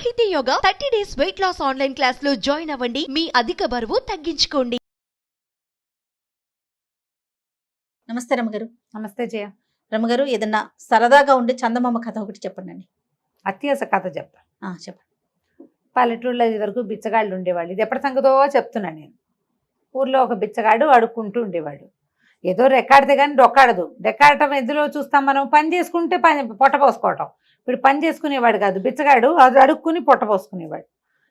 సాహితీ yoga 30 days weight loss online class లో join అవ్వండి. మీ అధిక బరువు తగ్గించుకోండి. నమస్తే రమగారు. నమస్తే జయ. రమగారు, ఏదన్నా సరదాగా ఉండే చందమామ కథ ఒకటి చెప్పండి. అత్యాస కథ చెప్తా. చెప్పండి. పల్లెటూళ్ళలో ఇది వరకు బిచ్చగాళ్ళు ఉండేవాళ్ళు. ఇది ఎప్పటి సంగతో చెప్తున్నాను నేను. ఊర్లో ఒక బిచ్చగాడు అడుక్కుంటూ ఉండేవాడు. ఏదో రెక్కాడితే కానీ డొక్కాడదు. రెక్కాడటం ఎందులో చూస్తాం మనం? పని చేసుకుంటే పొట్ట పోసుకోవటం. ఇప్పుడు పని చేసుకునేవాడు కాదు బిచ్చగాడు, అది అడుక్కుని పొట్ట పోసుకునేవాడు.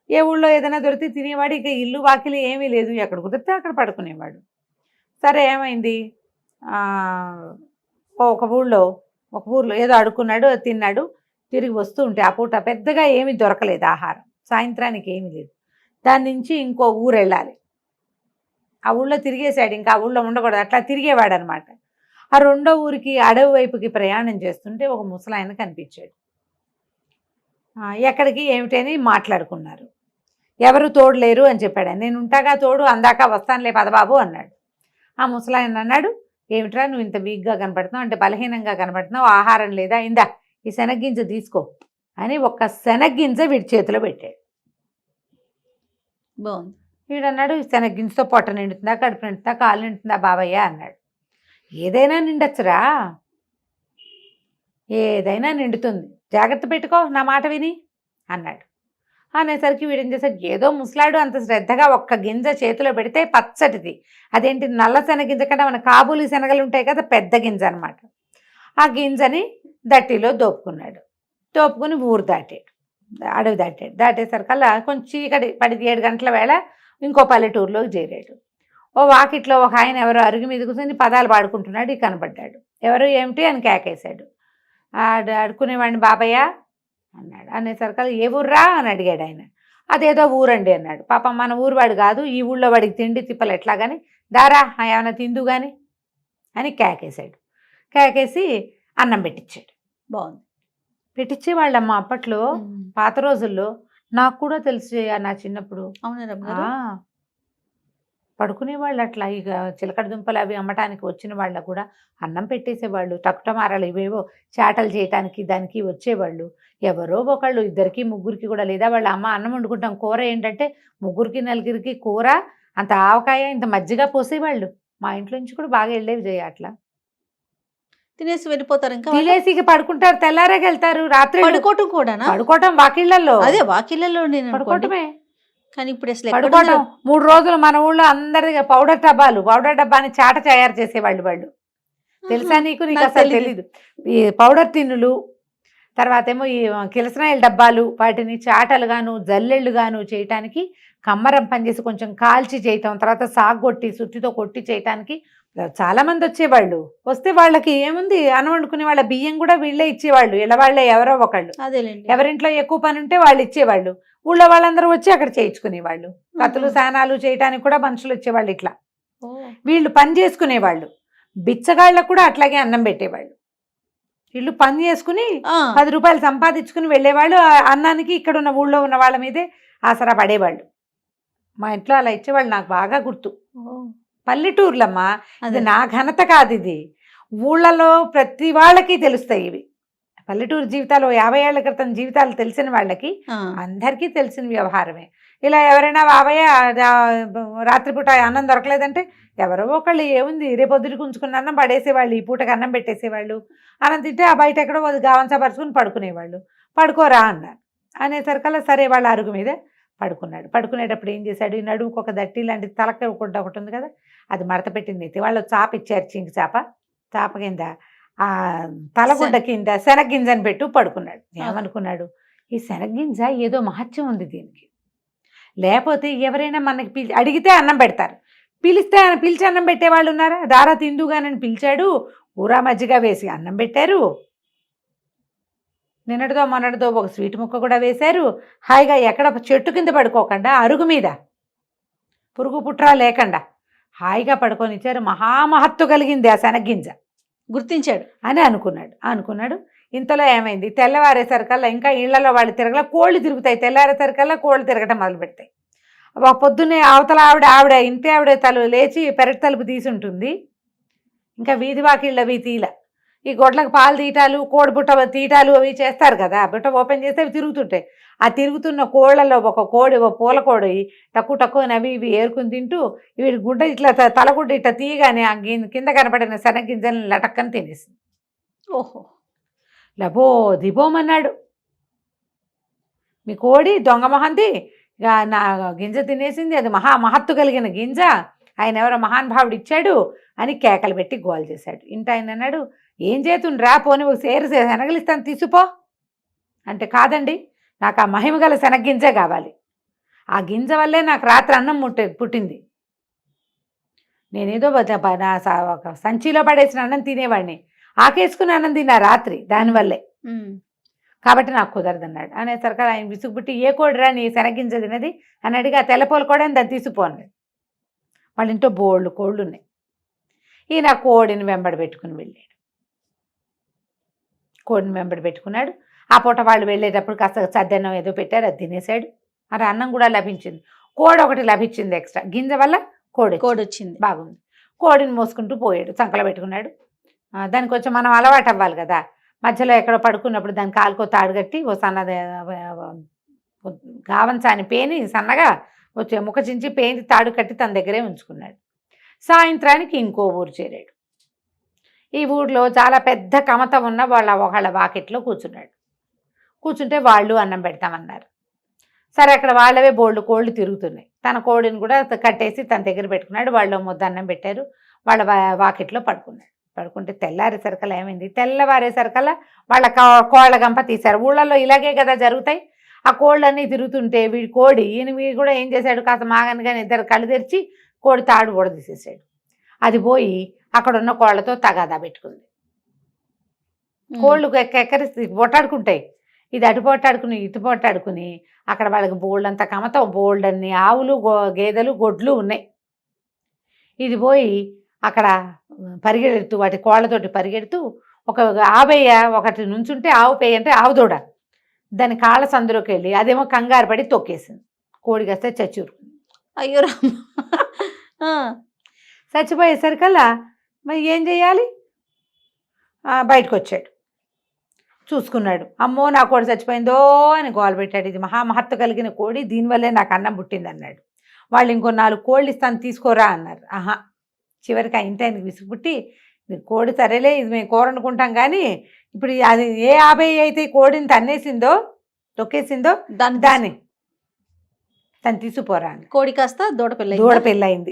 ఏ ఊళ్ళో ఏదైనా దొరికితే తినేవాడు. ఇక ఇల్లు వాకిలి ఏమీ లేదు, ఎక్కడ కుదిరితే అక్కడ పడుకునేవాడు. సరే ఏమైంది, ఒక ఊర్లో ఏదో అడుక్కున్నాడు, తిన్నాడు. తిరిగి వస్తూ ఉంటే ఆ పూట పెద్దగా ఏమీ దొరకలేదు ఆహారం. సాయంత్రానికి ఏమీ లేదు. దాని నుంచి ఇంకో ఊరు వెళ్ళాలి. ఆ ఊళ్ళో తిరిగేశాడు, ఇంకా ఆ ఊళ్ళో ఉండకూడదు, అట్లా తిరిగేవాడు అనమాట. ఆ రెండో ఊరికి అడవి వైపుకి ప్రయాణం చేస్తుంటే ఒక ముసలాయన కనిపించాడు. ఎక్కడికి ఏమిటని మాట్లాడుకున్నారు. ఎవరు తోడు లేరు అని చెప్పాడు. నేను ఉంటాగా తోడు, అందాక వస్తానులే పదబాబు అన్నాడు. ఆ ముసలాయన అన్నాడు, ఏమిట్రా నువ్వు ఇంత వీక్గా కనపడుతున్నావు, అంటే బలహీనంగా కనపడుతున్నావు, ఆహారం లేదా, ఇందా ఈ శనగ్గింజ తీసుకో అని ఒక్క శనగ్గింజ వీడి చేతిలో పెట్టాడు. బాగుంది. వీడన్నాడు, ఈ శనగ్గింజతో పొట్ట నిండుతుందా, కడుపు నిండుతుందా, కాలు నిండుతుందా బాబయ్య అన్నాడు. ఏదైనా నిండొచ్చురా, ఏదైనా నిండుతుంది, జాగ్రత్త పెట్టుకో నా మాట విని అన్నాడు. అనేసరికి వీడేం చేశాడు, ఏదో ముసలాడు అంత శ్రద్ధగా ఒక్క గింజ చేతిలో పెడితే పచ్చటిది, అదేంటి నల్ల శనగింజ కంటే మన కాబూలి శనగలు ఉంటాయి కదా, పెద్ద గింజ అనమాట. ఆ గింజని దట్టిలో దోపుకున్నాడు. దోపుకుని ఊరు దాటాడు, అడవి దాటాడు. దాటేసరికల్లా కొంచెం చీకటి పడి 7 గంటల వేళ ఇంకో పల్లెటూరులోకి చేరాడు. ఓ వాకిట్లో ఒక ఆయన ఎవరో అరుగు మీద కూర్చొని పదాలు పాడుకుంటున్నాడు. కనబడ్డాడు. ఎవరు ఏమిటి అని కేకేశాడు. అడుకునేవాడిని బాబయ్య అన్నాడు. అనేసరికల్లా ఏ ఊర్రా అని అడిగాడు ఆయన. అదేదో ఊరండి అన్నాడు. పాపం మన ఊరువాడు కాదు, ఈ ఊళ్ళో వాడికి తిండి తిప్పలు ఎట్లా కానీ, దారా ఏమైనా తిందు కానీ అని కేకేశాడు. కేకేసి అన్నం పెట్టించాడు. బాగుంది. పెట్టించేవాళ్ళమ్మ అప్పట్లో, పాత రోజుల్లో. నాకు కూడా తెలుసు నా చిన్నప్పుడు. అవునా? పడుకునేవాళ్ళు అట్లా. ఇక చిలకడ దుంపలు అవి అమ్మటానికి వచ్చిన వాళ్ళకు కూడా అన్నం పెట్టేసేవాళ్ళు. టకుటమారాలు ఇవేవో చాటలు చేయటానికి దానికి వచ్చేవాళ్ళు. ఎవరో ఒకళ్ళు, 2కి 3కి కూడా, లేదా వాళ్ళ అమ్మ అన్నం వండుకుంటాం, కూర ఏంటంటే 3కి 4కి కూర, అంత ఆవకాయ, ఇంత మజ్జిగ పోసేవాళ్ళు. మా ఇంట్లో నుంచి కూడా బాగా వెళ్ళేవి చేయ. అట్లా తినేసి వెళ్ళిపోతారు. ఇంకా తినేసి ఇక పడుకుంటారు, తెల్లారేకి వెళ్తారు. రాత్రి పడుకోవటం కూడా, పడుకోవటం వాకిళ్లలో. అదే వాకిళ్లలో నేను పడుకోవటమే. కానీ ఇప్పుడు అసలు పడుకోవటం 3 రోజులు మన ఊళ్ళో అందరిగా పౌడర్ డబ్బాని చాట తయారు చేసేవాళ్ళు. వాళ్ళు తెలుసా నీకు? నీకు అసలు తెలీదు. ఈ పౌడర్ తిన్నులు, తర్వాత ఏమో ఈ కిరసనాయిల డబ్బాలు, వాటిని చాటలుగాను జల్లెళ్ళుగాను చేయటానికి కమ్మరం పనిచేసి కొంచెం కాల్చి చేయటం, తర్వాత సాగొట్టి సుత్తితో కొట్టి చేయటానికి చాలా మంది వచ్చేవాళ్ళు. వస్తే వాళ్ళకి ఏముంది, అన్నం వండుకునే వాళ్ళ బియ్యం కూడా వీళ్ళే ఇచ్చేవాళ్ళు. ఇలా వాళ్ళే ఎవరో ఒకళ్ళు. అదేలేండి. ఎవరింట్లో ఎక్కువ పని ఉంటే వాళ్ళు ఇచ్చేవాళ్ళు. ఊళ్ళో వాళ్ళందరూ వచ్చి అక్కడ చేయించుకునేవాళ్ళు. కత్తులు సానాలు చేయటానికి కూడా మనుషులు వచ్చేవాళ్ళు. ఇట్లా వీళ్ళు పని చేసుకునేవాళ్ళు. బిచ్చగాళ్ళకు కూడా అట్లాగే అన్నం పెట్టేవాళ్ళు. వీళ్ళు పని చేసుకుని 10 రూపాయలు సంపాదించుకుని వెళ్ళేవాళ్ళు. అన్నానికి ఇక్కడ ఉన్న ఊళ్ళో ఉన్న వాళ్ళ మీదే ఆసరా పడేవాళ్ళు. మా ఇంట్లో అలా ఇచ్చేవాళ్ళు. నాకు బాగా గుర్తు. పల్లెటూర్లమ్మా, ఇది నా ఘనత కాదు, ఇది ఊళ్ళలో ప్రతి వాళ్ళకి తెలుస్తాయి ఇవి. పల్లెటూరు జీవితాలు 50 ఏళ్ల క్రితం జీవితాలు తెలిసిన వాళ్ళకి అందరికీ తెలిసిన వ్యవహారమే. ఇలా ఎవరైనా బాబయ్య రాత్రిపూట అన్నం దొరకలేదంటే ఎవరో ఒకళ్ళు ఏముంది రేపొద్దుటికి ఉంచుకున్న అన్నం పడేసేవాళ్ళు, ఈ పూటకి అన్నం పెట్టేసేవాళ్ళు. అన్నం తింటే ఆ బయట ఎక్కడో గావంచా పరుచుకుని పడుకునేవాళ్ళు. పడుకోరా అన్నారు. అనేసరికల్లా సరే వాళ్ళ అరుగు మీద పడుకున్నాడు. పడుకునేటప్పుడు ఏం చేశాడు, ఈ నడుముకు ఒక దట్టి లాంటి తలక ఒకటి ఉంది కదా, అది మడత పెట్టింది. వాళ్ళు చాప ఇచ్చారు, చింకి చాప కింద ఆ తలగుడ్డ కింద శనగ్గింజని పెట్టు పడుకున్నాడు. ఏమనుకున్నాడు, ఈ శనగ్గింజ ఏదో మహత్యం ఉంది దీనికి, లేకపోతే ఎవరైనా మనకి అడిగితే అన్నం పెడతారు, పిలిచి అన్నం పెట్టేవాళ్ళు ఉన్నారా? దారా తిందుగానని పిలిచాడు, ఊరా మజ్జిగ వేసి అన్నం పెట్టారు. నిన్నటిదో మొన్నటిదో ఒక స్వీట్ ముక్క కూడా వేశారు. హాయిగా ఎక్కడ చెట్టు కింద పడుకోకుండా అరుగు మీద పురుగు పుట్రా లేకుండా హాయిగా పడుకొని ఇచ్చారు. మహామహత్తు కలిగింది ఆ శనగ్గింజ. గుర్తించాడు అని అనుకున్నాడు. ఇంతలో ఏమైంది, తెల్లవారేసరికల్లా ఇంకా ఇళ్లలో వాళ్ళు తిరగల, కోళ్ళు తిరుగుతాయి. తెల్లారేసరికల్లా కోళ్ళు తిరగటం మొదలు పెడతాయి. పొద్దున్నే అవతల ఆవిడ ఇంటి ఆవిడ లేచి పెరటి తలుపు తీసి ఉంటుంది. ఇంకా వీధి వాకిళ్ళవి తీల. ఈ గొడ్లకు పాలు తీయటాలు కోడి బుట్ట తీయటాలు అవి చేస్తారు కదా, బుట్ట ఓపెన్ చేస్తే అవి తిరుగుతుంటాయి. ఆ తిరుగుతున్న కోళ్ళలో ఒక కోడి, ఒక పూల కోడి తక్కువ తక్కువ అవి ఇవి ఏరుకుని తింటూ వీడి గుడ్డ ఇట్లా తలగుడ్డ ఇట్లా తీయగానే ఆ కింద కనపడిన శనగింజలను లటక్కని తినేసింది. ఓహో, లబో దిబోమన్నాడు, మీ కోడి దొంగ మొహంది నా గింజ తినేసింది, అది మహత్తు కలిగిన గింజ, ఆయన ఎవరో మహానుభావుడు ఇచ్చాడు అని కేకలు పెట్టి గోల్ చేశాడు. ఇంట ఆయన అన్నాడు, ఏం చేతుండ్రా, పోని ఒక సేరు శనగలిస్తాను తీసుకో అంటే, కాదండి నాకు ఆ మహిమ గల శనగ్గింజే కావాలి, ఆ గింజ వల్లే నాకు రాత్రి అన్నం పుట్టింది, నేనేదో ఒక సంచిలో పడేసిన అన్నం తినేవాడిని, ఆకేసుకుని అన్నం తిన్నా రాత్రి దానివల్లే, కాబట్టి నాకు కుదరదన్నాడు. అనేసరికి ఆయన విసుగుపుట్టి, ఏ కోడిరా నీ శనగింజ తినది అని అడిగి, ఆ తెల్లపోలు కూడా దాన్ని తీసిపోన్నాడు. వాళ్ళ ఇంట్లో బోళ్ళు కోళ్ళు ఉన్నాయి. ఈయన కోడిని వెంబడి పెట్టుకుని వెళ్ళాడు. కోడిని వెంబడి పెట్టుకున్నాడు. ఆ పూట వాళ్ళు వెళ్ళేటప్పుడు కాస్త సద్దన్నం ఏదో పెట్టారు, అది తినేసాడు. మరి అన్నం కూడా లభించింది. కోడి ఒకటి లభించింది ఎక్స్ట్రా, గింజ వల్ల కోడి వచ్చింది, బాగుంది. కోడిని మోసుకుంటూ పోయాడు, సంకలో పెట్టుకున్నాడు. దానికి కొంచెం మనం అలవాటు అవ్వాలి కదా, మధ్యలో ఎక్కడో పడుకున్నప్పుడు దాని కాలుకో తాడు కట్టి ఓ సన్నది గావంచాని పేని సన్నగా వచ్చే ముఖ చించి పేని తాడు కట్టి తన దగ్గరే ఉంచుకున్నాడు. సాయంత్రానికి ఇంకో ఊరు చేరాడు. ఈ ఊర్లో చాలా పెద్ద కమత ఉన్న ఒకళ్ళ వాకిట్లో కూర్చున్నాడు. కూర్చుంటే వాళ్ళు అన్నం పెడతామన్నారు. సరే, అక్కడ వాళ్ళవే బోల్డ్ కోళ్ళు తిరుగుతున్నాయి. తన కోడిని కూడా కట్టేసి తన దగ్గర పెట్టుకున్నాడు. వాళ్ళు ముద్ద అన్నం పెట్టారు. వాళ్ళ వాకిట్లో పడుకున్నాడు. పడుకుంటే తెల్లారేసరికల్లా ఏమైంది, తెల్లవారేసరికల్లా వాళ్ళ కోళ్ళ గంప తీశారు. ఊళ్ళల్లో ఇలాగే కదా జరుగుతాయి. ఆ కోళ్ళన్నీ తిరుగుతుంటే వీడి కోడి వీడు కూడా ఏం చేశాడు, కాస్త మాగనగానే ఇద్దరు కళ్ళు తెరిచి కోడి తాడు కూడా తీసేసాడు. అది పోయి అక్కడ ఉన్న కోళ్ళతో తగాదా పెట్టుకుంది. కోళ్ళు ఎక్కరిసి పొట్టాడుకుంటాయి. ఇది అటు పొట్టాడుకుని ఇటు పొట్టాడుకుని అక్కడ వాళ్ళకి బోల్డంత కమతం, బోల్డన్ని ఆవులు గేదెలు గొడ్లు ఉన్నాయి. ఇది పోయి అక్కడ పరిగెడుతూ వాటి కోళ్ళతోటి పరిగెడుతూ ఒక ఆవేయ ఒకటి నుంచుంటే ఆవు పేయ అంటే ఆవు దూడ దాని కాళ్ళ సందులోకి వెళ్ళి అదేమో కంగారు పడి తొక్కేసింది. కోడి కాస్తే చచ్చూరుకుంది. అయ్యో రామ. చచ్చిపోయేసరికల్లా మరి ఏం చేయాలి, బయటకు వచ్చాడు. చూసుకున్నాడు, అమ్మో నా కోడి చచ్చిపోయిందో అని గోల పెట్టాడు. ఇది మహత్తు కలిగిన కోడి, దీనివల్లే నాకు అన్నం పుట్టింది అన్నాడు. వాళ్ళు ఇంకో 4 కోళ్ళు ఇస్తాను తీసుకోరా అన్నారు. ఆహా, చివరికి ఆ ఇంటి ఆయనకి విసుగుపుట్టి, కోడి సరేలే ఇది మేము కూర అనుకుంటాం కానీ ఇప్పుడు అది ఏ 50 అయితే కోడిని తన్నేసిందో తొక్కేసిందో దాన్ని తను తీసుకుపోరా అని. కోడి కాస్త దూడపిల్ల అయింది.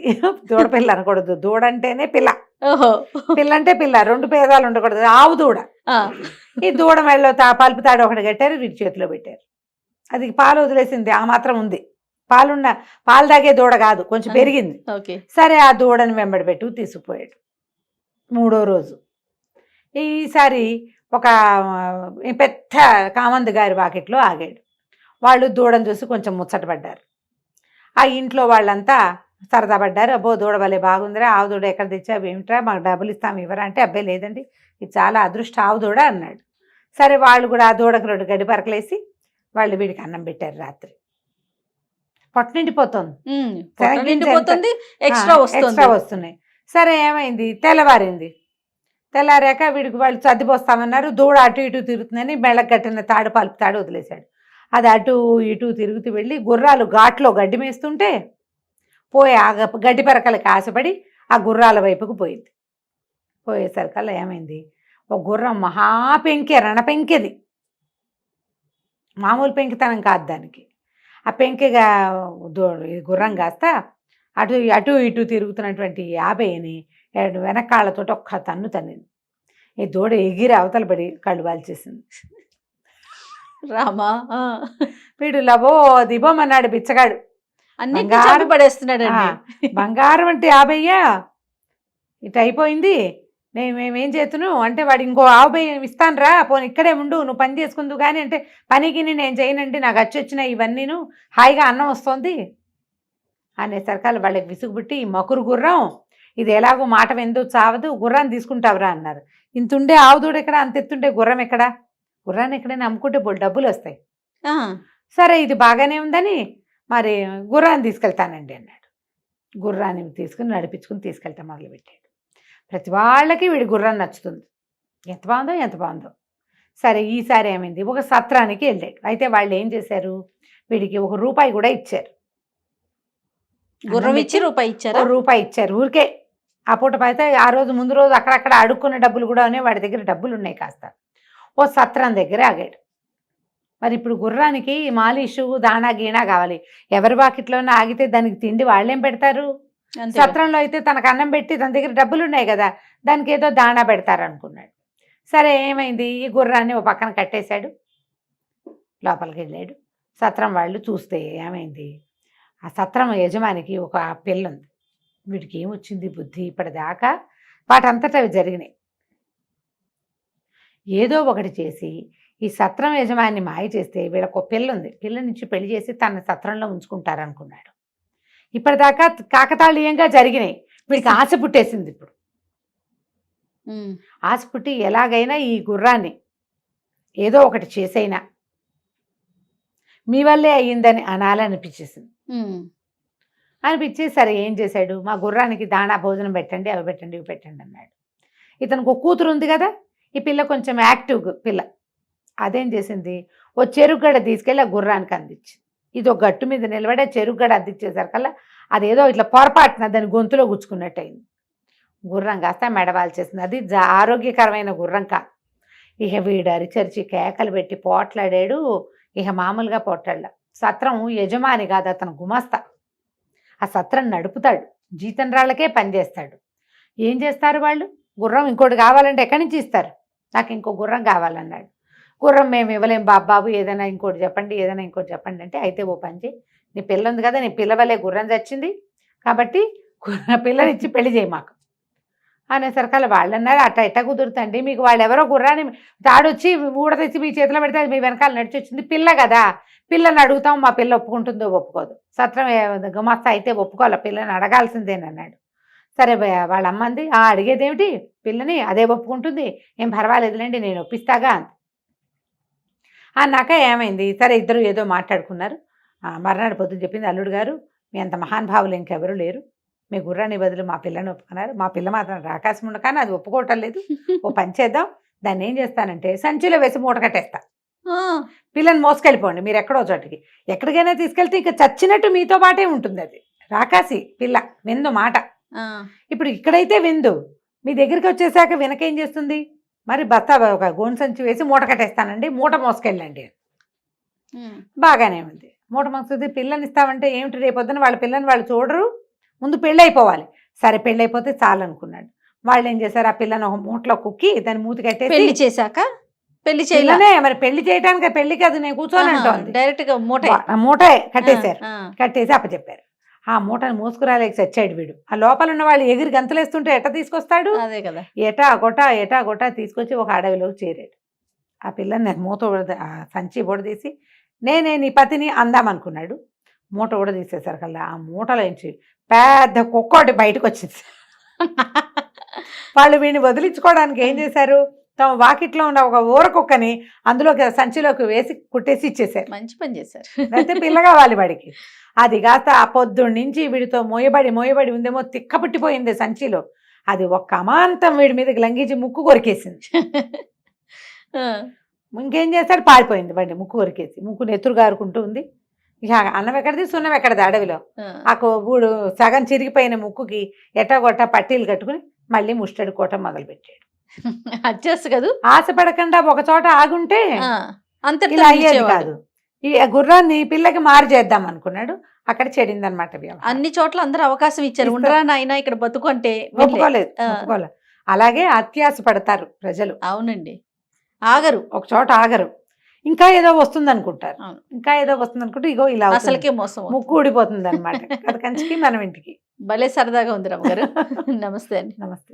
దూడపిల్ల అనకూడదు, దూడ అంటేనే పిల్ల, ఓహో, పిల్ల అంటే పిల్ల, 2 పేదాలు ఉండకూడదు, ఆవు దూడ. ఈ దూడ మెడలో పలుపు తాడు ఒకటి కట్టారు, వీటి చేతిలో పెట్టారు. అది పాలు వదిలేసింది, ఆ మాత్రం ఉంది, పాలు తాగే దూడ కాదు, కొంచెం పెరిగింది. సరే, ఆ దూడని వెంబడి పెట్టు తీసుకుపోయాడు. 3వ రోజు ఈసారి ఒక పెద్ద కామంది గారి వాకిట్లో ఆగాడు. వాళ్ళు దూడను చూసి కొంచెం ముచ్చటపడ్డారు. ఆ ఇంట్లో వాళ్ళంతా సరదా పడ్డారు. అబ్బో దూడ వల్లే బాగుందిరా, ఆవు దూడ ఎక్కడ తెచ్చావు ఏమిట్రా, మాకు డబ్బులు ఇస్తాము ఇవ్వరా అంటే, అబ్బాయి లేదండి ఇది చాలా అదృష్ట ఆవు దూడ అన్నాడు. సరే, వాళ్ళు కూడా ఆ దూడకు 2 గడ్డి పరకలేసి వాళ్ళు వీడికి అన్నం పెట్టారు. రాత్రి పొట్ట నిండిపోతుంది, ఎక్స్ట్రా వస్తున్నాయి. సరే, ఏమైంది, తెల్లారాక వీడికి వాళ్ళు సర్దిపోస్తామన్నారు. దూడ అటు ఇటు తిరుగుతుందని మెళ్ళకు కట్టిన తాడు పలుపు తాడు వదిలేశాడు. అది అటు ఇటు తిరుగుతూ వెళ్ళి గుర్రాలు ఘాట్లో గడ్డి మేస్తుంటే పోయి ఆ గడ్డి పరకలకి ఆశపడి ఆ గుర్రాల వైపుకు పోయింది. పోయేసరికల్లా ఏమైంది, ఒక గుర్రం రణపెంకెది, మామూలు పెంకితనం కాదు దానికి. ఆ పెంకెగా గుర్రం కాస్త అటు ఇటు తిరుగుతున్నటువంటి 50ని వెనకాళ్ళతో ఒక్క తన్నింది. ఈ దూడ ఎగిరి అవతల పడి కళ్ళు వాల్చేసింది. రామా, వీడు లబో దిబోమన్నాడు బిచ్చగాడు, బంగారం పడేస్తున్నాడు. బంగారం అంటే 50 ఇటు అయిపోయింది, మేమేం చేతును అంటే, వాడు ఇంకో 50 ఇస్తాను రా, పోనీ ఇక్కడే ఉండు, నువ్వు పని చేసుకుందు కానీ అంటే, పనికి నేను చేయనండి, నాకు వచ్చినాయి ఇవన్నీను, హాయిగా అన్నం వస్తుంది అనేసరికల్లా వాళ్ళకి విసుగుబుట్టి, ఈ మకురు గుర్రం ఇది ఎలాగో మాట వెందు చావదు, గుర్రాన్ని తీసుకుంటావురా అన్నారు. ఇంతుండే ఆవుదూడు ఎక్కడ, అంత ఎత్తుంటే గుర్రం ఎక్కడ, గుర్రాన్ని ఎక్కడైనా అమ్ముకుంటే డబ్బులు వస్తాయి. సరే, ఇది బాగానే ఉందని మరి గుర్రాన్ని తీసుకెళ్తానండి అన్నాడు. గుర్రాన్ని తీసుకుని నడిపించుకుని తీసుకెళ్తా మొదలుపెట్టాడు. ప్రతి వాళ్ళకి వీడి గుర్రం నచ్చుతుంది. ఎంత బాగుందో ఎంత బాగుందో. సరే ఈసారి ఏమైంది, ఒక సత్రానికి వెళ్ళాడు. అయితే వాళ్ళు ఏం చేశారు, వీడికి ₹1 కూడా ఇచ్చారు. గుర్రం ఇచ్చి రూపాయి ఇచ్చారా? ₹1 ఇచ్చారు ఊరికే. ఆ పూట అయితే ఆ రోజు ముందు రోజు అక్కడక్కడ అడుక్కున్న డబ్బులు కూడా ఉన్నాయి, వాడి దగ్గర డబ్బులు ఉన్నాయి కాస్త. ఓ సత్రం దగ్గర ఆగాడు. మరి ఇప్పుడు గుర్రానికి మాలిషు దాణా గీణా కావాలి. ఎవరి వాకిట్లోనే ఆగితే దానికి తిండి వాళ్ళేం పెడతారు? సత్రంలో అయితే తనకు అన్నం పెట్టి తన దగ్గర డబ్బులు ఉన్నాయి కదా, దానికి ఏదో దాణా పెడతారు అనుకున్నాడు. సరే ఏమైంది, ఈ గుర్రాన్ని ఓ పక్కన కట్టేశాడు, లోపలికి వెళ్ళాడు. సత్రం వాళ్ళు చూస్తే ఏమైంది, ఆ సత్రం యజమానికి ఒక పిల్ల ఉంది. వీడికి ఏమొచ్చింది బుద్ధి, ఇప్పటిదాకా వాటంతటా అవి జరిగినాయి. ఏదో ఒకటి చేసి ఈ సత్రం యజమాని మాయ చేస్తే వీళ్ళకు ఒక పిల్ల ఉంది, పిల్ల నుంచి పెళ్లి చేసి తన సత్రంలో ఉంచుకుంటారనుకున్నాడు. ఇప్పటిదాకా కాకతాళీయంగా జరిగినాయి. వీడికి ఆశ పుట్టేసింది. ఇప్పుడు ఆశ పుట్టి ఎలాగైనా ఈ గుర్రాన్ని ఏదో ఒకటి చేసైనా మీ వల్లే అయ్యిందని అనాలనిపించేసింది. అనిపించి సరే ఏం చేశాడు, మా గుర్రానికి దాణా భోజనం పెట్టండి, అవి పెట్టండి, ఇవి పెట్టండి అన్నాడు. ఇతనికి ఒక కూతురు ఉంది కదా, ఈ పిల్ల కొంచెం యాక్టివ్ పిల్ల. అదేం చేసింది, ఓ చెరుగడ తీసుకెళ్ళి ఆ గుర్రానికి అందించింది. ఇది ఒక గట్టు మీద నిలబడి ఆ చెరుగడ అందించేసరికల్లా అదేదో ఇట్లా పొరపాటున దాని గొంతులో గుచ్చుకున్నట్టు అయింది. గుర్రం కాస్త మెడవాల్ చేసింది. అది ఆరోగ్యకరమైన గుర్రం కాదు. ఇక వీడు అరిచరిచి కేకలు పెట్టి పోట్లాడాడు. ఇక మామూలుగా పోట్లాడ. సత్రం యజమాని కాదు, అతను గుమాస్తా. ఆ సత్రం నడుపుతాడు, జీతం రాళ్ళకే పనిచేస్తాడు. ఏం చేస్తారు వాళ్ళు, గుర్రం ఇంకోటి కావాలంటే ఎక్కడి నుంచి ఇస్తారు, నాకు ఇంకో గుర్రం కావాలన్నాడు. గుర్రం మేము ఇవ్వలేం బాబాబు, ఏదైనా ఇంకోటి చెప్పండి, ఏదైనా ఇంకోటి చెప్పండి అంటే, అయితే ఓ పని చేయి, నీ పిల్ల ఉంది కదా, నీ పిల్ల వల్లే గుర్రం చచ్చింది కాబట్టి పిల్లనిచ్చి పెళ్లి చేయి మాకు అనేసరికల్లా వాళ్ళు అన్నారు, అట్ట ఎట్ట కుదురుతండి, మీకు వాళ్ళు ఎవరో గుర్రాన్ని తాడొచ్చి ఊడ తెచ్చి మీ చేతిలో పెడితే అది మీ వెనకాల నడిచి వచ్చింది, పిల్ల కదా, పిల్లని అడుగుతాం, మా పిల్ల ఒప్పుకుంటుందో ఒప్పుకోదు, సత్రం గుమాస్తా అయితే ఒప్పుకోవాలి, పిల్లని అడగాల్సిందేనన్నాడు. సరే వాళ్ళ అమ్మంది, అడిగేదేమిటి పిల్లని, అదే ఒప్పుకుంటుంది, ఏం పర్వాలేదులేండి నేను ఒప్పిస్తాగా అంది. అన్నాక ఏమైంది, సరే ఇద్దరు ఏదో మాట్లాడుకున్నారు. మర్నాడు పొద్దున చెప్పింది, అల్లుడు గారు మీ అంత మహానుభావులు ఇంకెవరూ లేరు, మీ గుర్రాన్ని బదులు మా పిల్లని ఒప్పుకున్నారు, మా పిల్ల మాత్రం రాకాశం ఉండ కానీ అది ఒప్పుకోవటం లేదు, ఓ పని చేద్దాం, దాన్ని ఏం చేస్తానంటే సంచిలో వేసి మూట కట్టేస్తా, పిల్లని మోసుకెళ్ళిపోండి మీరు ఎక్కడో చోటికి, ఎక్కడికైనా తీసుకెళ్తే ఇంకా చచ్చినట్టు మీతో పాటే ఉంటుంది, అది రాకాసి పిల్ల విందు మాట. ఇప్పుడు ఇక్కడైతే విందు, మీ దగ్గరికి వచ్చేసాక వెనకేం చేస్తుంది, మరి బస్తా ఒక గోను సంచి వేసి మూట కట్టేస్తానండి, మూట మోసుకెళ్ళండి. బాగానే ఉంది, మూట మోసుకుంది. పిల్లని ఇస్తామంటే ఏమిటి, రేపొద్దున వాళ్ళ పిల్లని వాళ్ళు చూడరు, ముందు పెళ్ళి అయిపోవాలి. సరే పెళ్ళి అయిపోతే చాలు అనుకున్నాడు. వాళ్ళు ఏం చేశారు, ఆ పిల్లని ఒక మూటలో కుక్కి దాన్ని మూతి కట్టేసి, పెళ్లి చేశాక పెళ్లి చేయలే మరి పెళ్లి చేయడానికి, పెళ్లికి అది నేను కూర్చొని అంటోంది, డైరెక్ట్ గా మూట కట్టేశారు. కట్టేసి అప్పచెప్పారు. ఆ మూటను మోసుకురాలేక చచ్చాడు వీడు. ఆ లోపల ఉన్న వాళ్ళు ఎగిరి గంతులేస్తుంటే ఎట్ట తీసుకొస్తాడు, అదే కదా, ఎటా గొటా తీసుకొచ్చి ఒక అడవిలోకి చేరాడు. ఆ పిల్లని మూత సంచి ఊడదీసి నేనే నీ పతిని అందామనుకున్నాడు. మూట ఊడదీసేసరికల్లా ఆ మూటలోంచి పెద్ద కుక్కోటి బయటకు వచ్చింది. వాళ్ళు వీడిని వదిలించుకోవడానికి ఏం చేశారు, తమ వాకిట్లో ఉన్న ఒక ఊర కుక్కని అందులోకి సంచిలోకి వేసి కుట్టేసి ఇచ్చేశారు. మంచి పని చేశారు. అయితే పిల్ల కావాలి వాడికి. అది కాస్త ఆ పొద్దున్న నుంచి వీడితో మోయబడి ఉందేమో, తిక్క పుట్టిపోయింది సంచిలో. అది ఒక్క అమాంతం వీడి మీదకి లంఘించి ముక్కు కొరికేసింది. ఇంకేం చేస్తాడు, పారిపోయింది బండి, ముక్కు కొరికేసి, ముక్కు నెత్తురు గారుకుంటూ ఉంది. ఇక అన్నం ఎక్కడిది సున్నం ఎక్కడిది అడవిలో. ఆ గూడు సగం చిరిగిపోయిన ముక్కుకి ఎట్టగొట్ట పట్టీలు కట్టుకుని మళ్ళీ ముష్టడి కోట మొదలుపెట్టాడు. అడ్జస్ట్ కదా, ఆశపడకుండా ఒక చోట ఆగుంటే అంత ఇలా అయ్యేది కాదు. ఈ గుర్రాన్ని పిల్లకి మారు చేద్దాం అనుకున్నాడు, అక్కడ చెడిందనమాట. అన్ని చోట్ల అందరూ అవకాశం ఇచ్చారు, ఉండరా నాయనా ఇక్కడ బతుకుంటే ఒప్పుకోలేదు. అలాగే అత్యాశ పడతారు ప్రజలు. అవునండి, ఆగరు, ఒక చోట ఆగరు, ఇంకా ఏదో వస్తుంది అనుకుంటారు, ఇంకా ఏదో వస్తుంది అనుకుంటే ఇగో ఇలా అసలుకే మోసం, ముక్కు ఊడిపోతుంది అనమాట. కంచికి మనం ఇంటికి. భలే సరదాగా ఉంది రమ్మ గారు. నమస్తే అండి. నమస్తే.